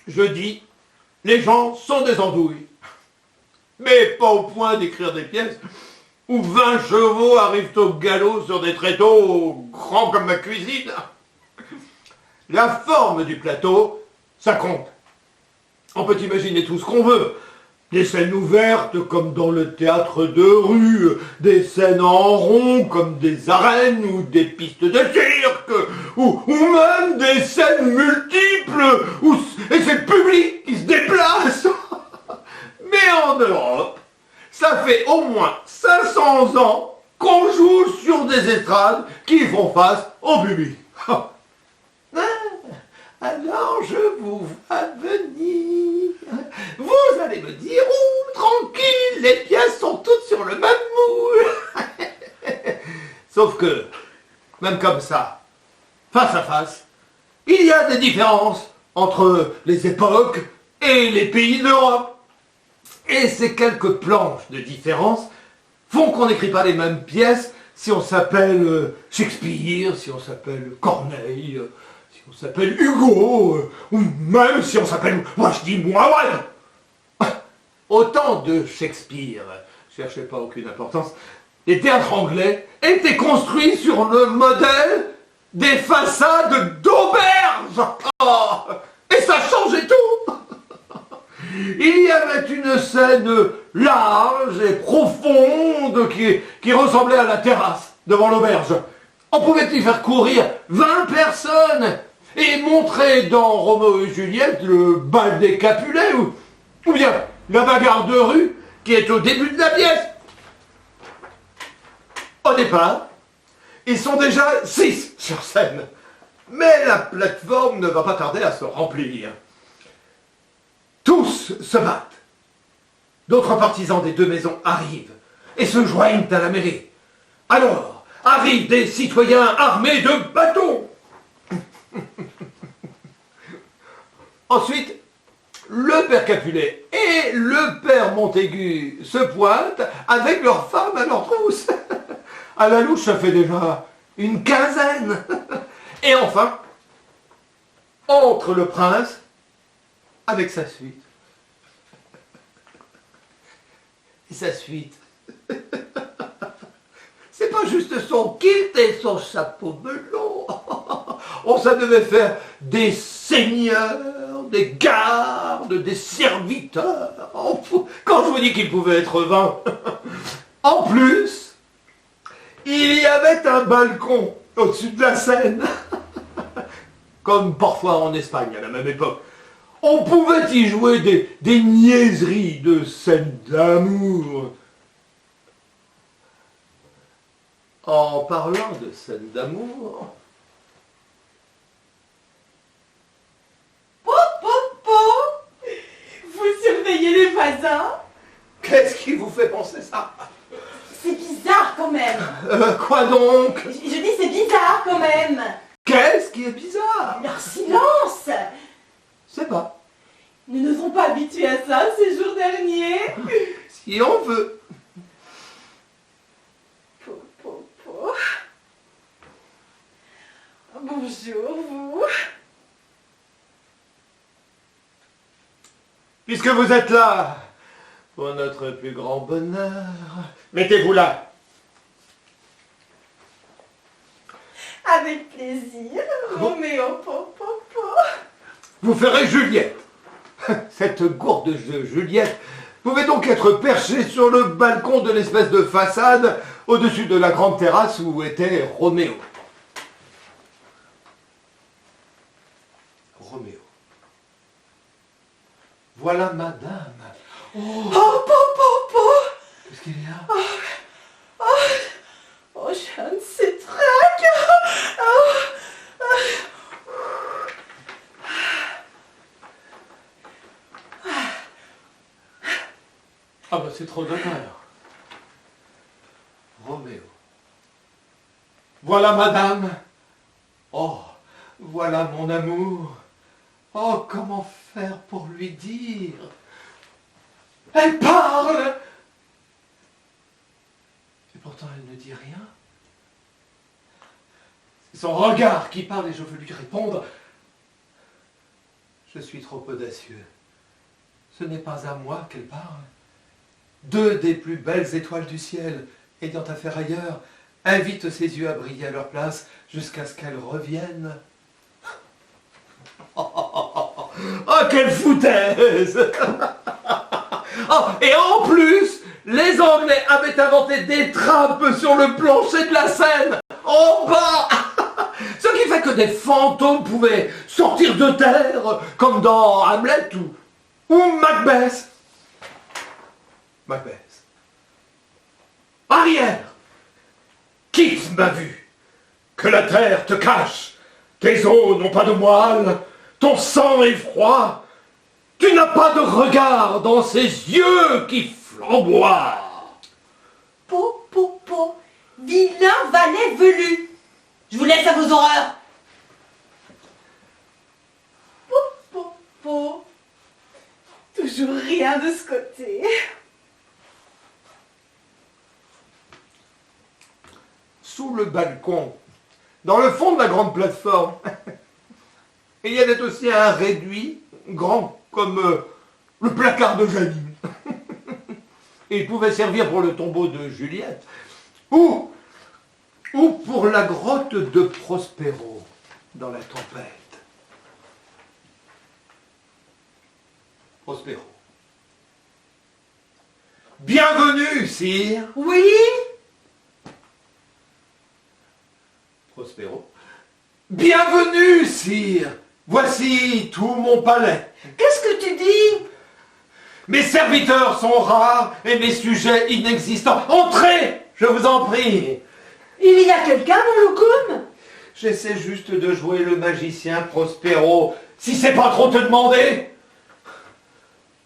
Je dis, les gens sont des andouilles. Mais pas au point d'écrire des pièces où 20 chevaux arrivent au galop sur des tréteaux grands comme ma cuisine. La forme du plateau, ça compte. On peut imaginer tout ce qu'on veut. Des scènes ouvertes comme dans le théâtre de rue, des scènes en rond comme des arènes ou des pistes de cirque, ou même des scènes multiples, et c'est le public qui se déplace. Mais en Europe, ça fait au moins 500 ans qu'on joue sur des estrades qui font face au public. Alors je vous vois venir. Vous allez me dire, tranquille, les pièces sont toutes sur le même moule. Sauf que, même comme ça, face à face, il y a des différences entre les époques et les pays d'Europe. Et ces quelques planches de différence font qu'on n'écrit pas les mêmes pièces si on s'appelle Shakespeare, si on s'appelle Corneille, si on s'appelle Hugo, ou même si on s'appelle, moi je dis moi, ouais. Autant de Shakespeare, cherchez pas aucune importance, les théâtres anglais étaient construits sur le modèle des façades d'auberges. Oh, et ça changeait tout. Il y avait une scène large et profonde qui ressemblait à la terrasse devant l'auberge. On pouvait y faire courir 20 personnes et montrer dans Roméo et Juliette le bal des Capulets ou bien la bagarre de rue qui est au début de la pièce. Au départ, ils sont déjà 6 sur scène, mais la plateforme ne va pas tarder à se remplir. Tous se battent. D'autres partisans des deux maisons arrivent et se joignent à la mêlée. Alors, arrivent des citoyens armés de bâtons. Ensuite, le père Capulet et le père Montaigu se pointent avec leurs femmes à leur trousse. À la louche, ça fait déjà une quinzaine. Et enfin, entre le prince avec sa suite. Et sa suite. C'est pas juste son kilt et son chapeau melon. Oh, ça devait faire des seigneurs, des gardes, des serviteurs. Oh, quand je vous dis qu'il pouvait être 20. En plus, il y avait un balcon au-dessus de la scène. Comme parfois en Espagne à la même époque. On pouvait y jouer des niaiseries de scènes d'amour. En parlant de scènes d'amour... Vous surveillez les voisins? Qu'est-ce qui vous fait penser ça? C'est bizarre quand même. Quoi donc? Je dis c'est bizarre quand même. Qu'est-ce qui est bizarre? Leur silence. C'est pas. Nous ne sommes pas habitués à ça ces jours derniers. Si on veut. Bonjour, vous. Puisque vous êtes là, pour notre plus grand bonheur, mettez-vous là. Avec plaisir, Roméo, Vous ferez Juliette. Cette gourde de Juliette pouvait donc être perchée sur le balcon de l'espèce de façade au-dessus de la grande terrasse où était Roméo. Roméo. Voilà madame. Oh, Qu'est-ce qu'il y a? Oh, je ne sais traque. Ah bah c'est trop d'honneur. Roméo. Voilà madame. Oh, voilà mon amour. Oh, comment faire pour lui dire? Elle parle! pourtant elle ne dit rien. C'est son regard qui parle et je veux lui répondre. Je suis trop audacieux. Ce n'est pas à moi qu'elle parle. Deux des plus belles étoiles du ciel, ayant affaire ailleurs, invitent ses yeux à briller à leur place jusqu'à ce qu'elle revienne. Oh, quelle foutaise! Oh, et en plus, les Anglais avaient inventé des trappes sur le plancher de la Seine, en bas! Ce qui fait que des fantômes pouvaient sortir de terre, comme dans Hamlet ou Macbeth. Macbeth. Arrière! Quitte ma vue! Que la terre te cache! Tes os n'ont pas de moelle, ton sang est froid, tu n'as pas de regard dans ces yeux qui flamboient. Po, po, po, vilain valet velu. Je vous laisse à vos horreurs. Po, po, po. Toujours rien de ce côté. Sous le balcon, dans le fond de la grande plateforme, il y avait aussi un réduit, grand comme le placard de Janine. Et il pouvait servir pour le tombeau de Juliette, ou pour la grotte de Prospero, dans la tempête. Prospero. Bienvenue, sire. Oui? Prospero. Bienvenue, sire. Voici tout mon palais. Qu'est-ce que tu dis? Mes serviteurs sont rares et mes sujets inexistants. Entrez, je vous en prie. Il y a quelqu'un, mon loukoum? J'essaie juste de jouer le magicien Prospero, si c'est pas trop te demander.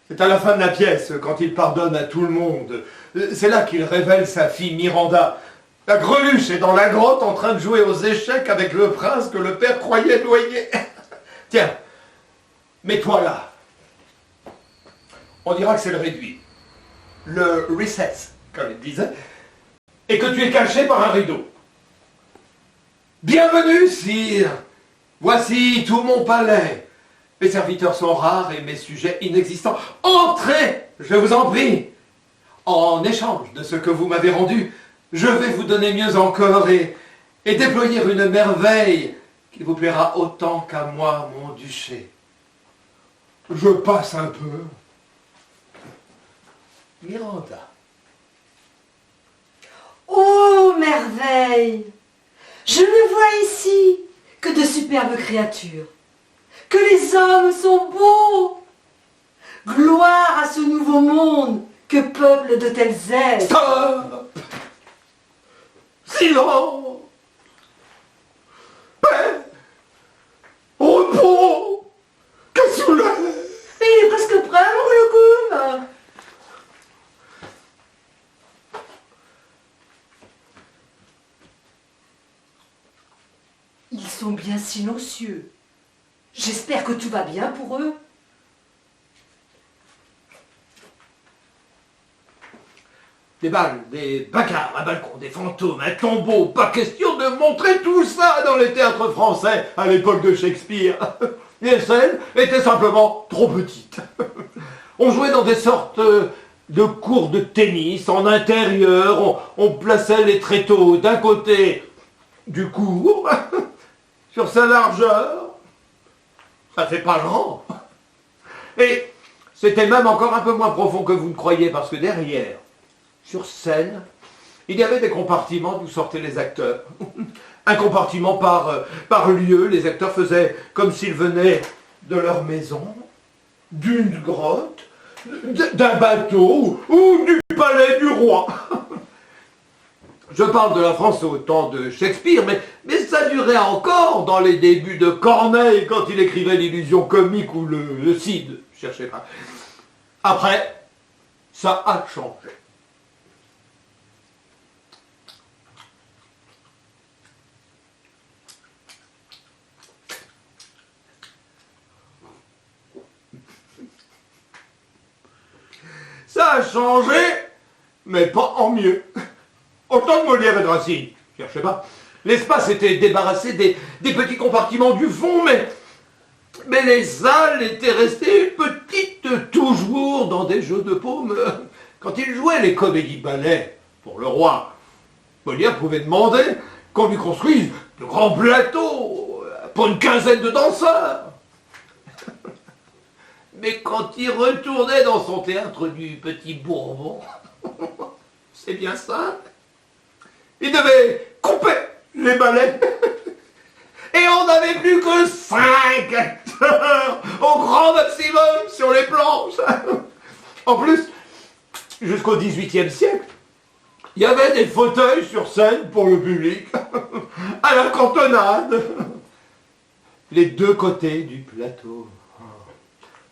C'est à la fin de la pièce, quand il pardonne à tout le monde. C'est là qu'il révèle sa fille Miranda. La greluche est dans la grotte en train de jouer aux échecs avec le prince que le père croyait noyé. Tiens, mets-toi là. On dira que c'est le réduit. Le recess, comme il disait. Et que tu es caché par un rideau. Bienvenue, sire. Voici tout mon palais. Mes serviteurs sont rares et mes sujets inexistants. Entrez, je vous en prie. En échange de ce que vous m'avez rendu, je vais vous donner mieux encore et déployer une merveille qui vous plaira autant qu'à moi, mon duché. Je passe un peu. Miranda. Oh, merveille! Je ne vois ici que de superbes créatures, que les hommes sont beaux. Gloire à ce nouveau monde que peuplent de tels êtres. Stop! Silence! Paix! Repos! Cassoulet! Mais il est presque prêt, mon loukoum. Ils sont bien silencieux. J'espère que tout va bien pour eux. Des balles, des bagarres, un balcon, des fantômes, un tombeau. Pas question de montrer tout ça dans les théâtres français à l'époque de Shakespeare. Les scènes étaient simplement trop petites. On jouait dans des sortes de cours de tennis en intérieur. On plaçait les tréteaux d'un côté du cours, sur sa largeur. Ça fait pas grand. Et c'était même encore un peu moins profond que vous ne croyez, parce que derrière, sur scène, il y avait des compartiments d'où sortaient les acteurs. Un compartiment par lieu. Les acteurs faisaient comme s'ils venaient de leur maison, d'une grotte, d'un bateau ou du palais du roi. Je parle de la France au temps de Shakespeare, mais ça durait encore dans les débuts de Corneille, quand il écrivait l'illusion comique ou le Cid, cherchez pas. Après, ça a changé. Ça a changé, mais pas en mieux. Autant de Molière et de Racine, cherchez pas. L'espace était débarrassé des petits compartiments du fond, mais les salles étaient restées petites, toujours dans des jeux de paume. Quand il jouait les comédies-ballets pour le roi, Molière pouvait demander qu'on lui construise de grands plateaux pour une quinzaine de danseurs. Mais quand il retournait dans son théâtre du Petit Bourbon, c'est bien simple, il devait couper les ballets. Et on n'avait plus que 5 acteurs au grand maximum sur les planches. En plus, jusqu'au XVIIIe siècle, il y avait des fauteuils sur scène pour le public, à la cantonade, les deux côtés du plateau.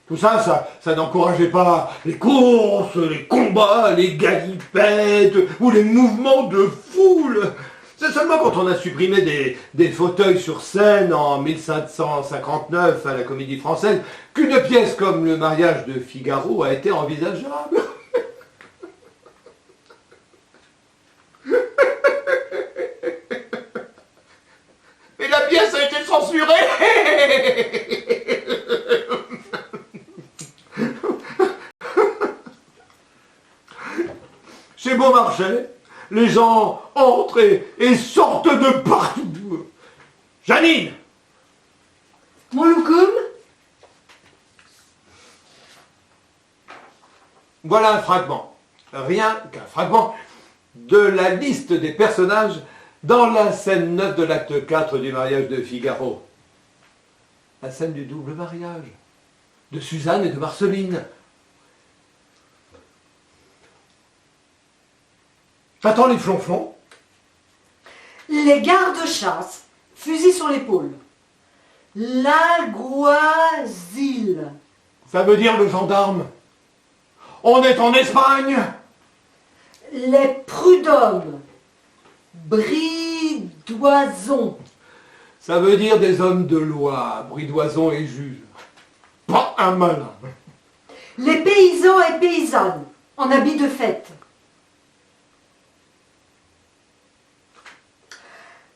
Tout ça, ça n'encourageait pas les courses, les combats, les galipettes ou les mouvements de foule. C'est seulement quand on a supprimé des fauteuils sur scène en 1559 à la Comédie Française qu'une pièce comme Le Mariage de Figaro a été envisageable. Mais la pièce a été censurée. Chez Beaumarchais, les gens entrent et sortent de partout. Janine! Mon loukoum? Voilà un fragment, rien qu'un fragment, de la liste des personnages dans la scène 9 de l'acte 4 du mariage de Figaro. La scène du double mariage, de Suzanne et de Marceline. T'attends les flonflons? Les gardes-chasse, fusil sur l'épaule. L'alguazil. Ça veut dire le gendarme. On est en Espagne. Les prud'hommes. Bridoisons. Ça veut dire des hommes de loi, bridoisons et juges. Pas un malin. Les paysans et paysannes, en habit de fête.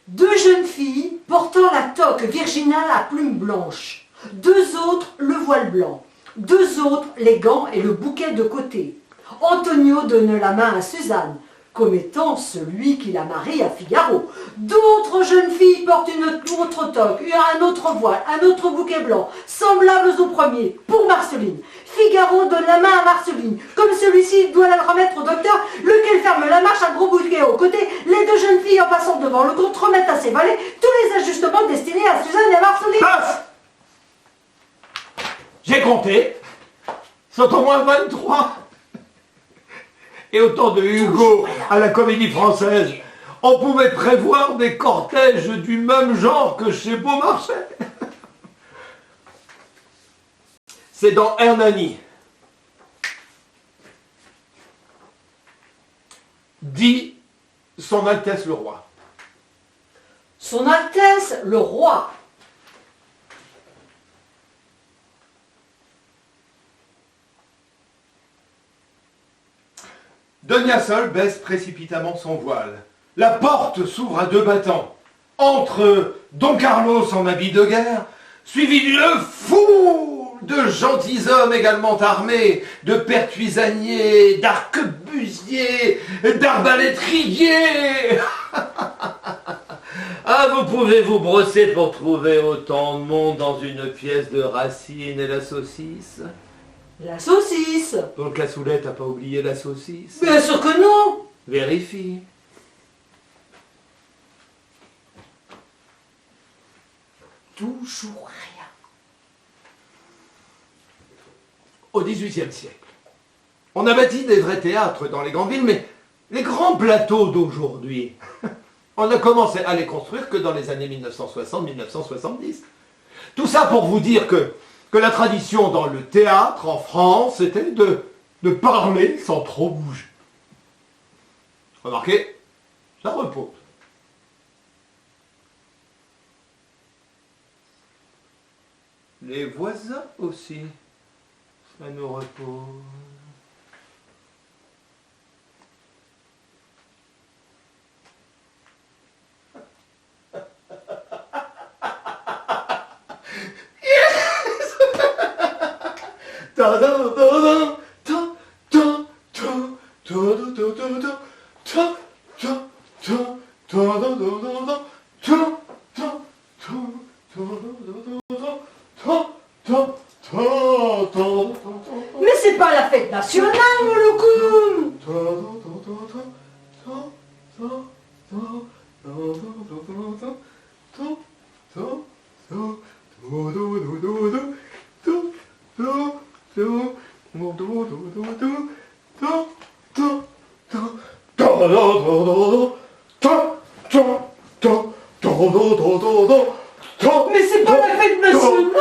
Deux jeunes filles portant la toque virginale à plumes blanches. Deux autres le voile blanc. Deux autres les gants et le bouquet de côté. Antonio donne la main à Suzanne, comme étant celui qui la marie à Figaro. D'autres jeunes filles portent une autre toque, un autre voile, un autre bouquet blanc, semblables au premier, pour Marceline. Figaro donne la main à Marceline, comme celui-ci doit la remettre au docteur, lequel ferme la marche à gros bouquet au côté. Les deux jeunes filles, en passant devant le comte, remettent à ses valets tous les ajustements destinés à Suzanne et à Marceline. Passe! J'ai compté. Sont au moins 23. Et au temps de Hugo, à la Comédie Française, on pouvait prévoir des cortèges du même genre que chez Beaumarchais. C'est dans Hernani. Dit Son Altesse le Roi. Son Altesse le Roi. Donia Sol baisse précipitamment son voile. La porte s'ouvre à deux battants. Entre Don Carlos en habit de guerre, suivi d'une foule de gentilshommes également armés, de pertuisaniers, d'arquebusiers, d'arbalétriers. Ah, vous pouvez vous brosser pour trouver autant de monde dans une pièce de Racine et la saucisse. La saucisse. Donc la Soulette n'a pas oublié la saucisse. Bien sûr que non. Vérifie. Toujours rien. Au XVIIIe siècle, on a bâti des vrais théâtres dans les grandes villes, mais les grands plateaux d'aujourd'hui, on a commencé à les construire que dans les années 1960-1970. Tout ça pour vous dire que la tradition dans le théâtre en France, c'était de parler sans trop bouger. Remarquez, ça repose. Les voisins aussi, ça nous repose. Mais c'est pas la fête nationale, Molokoum. Mais c'est pas la fête nationale.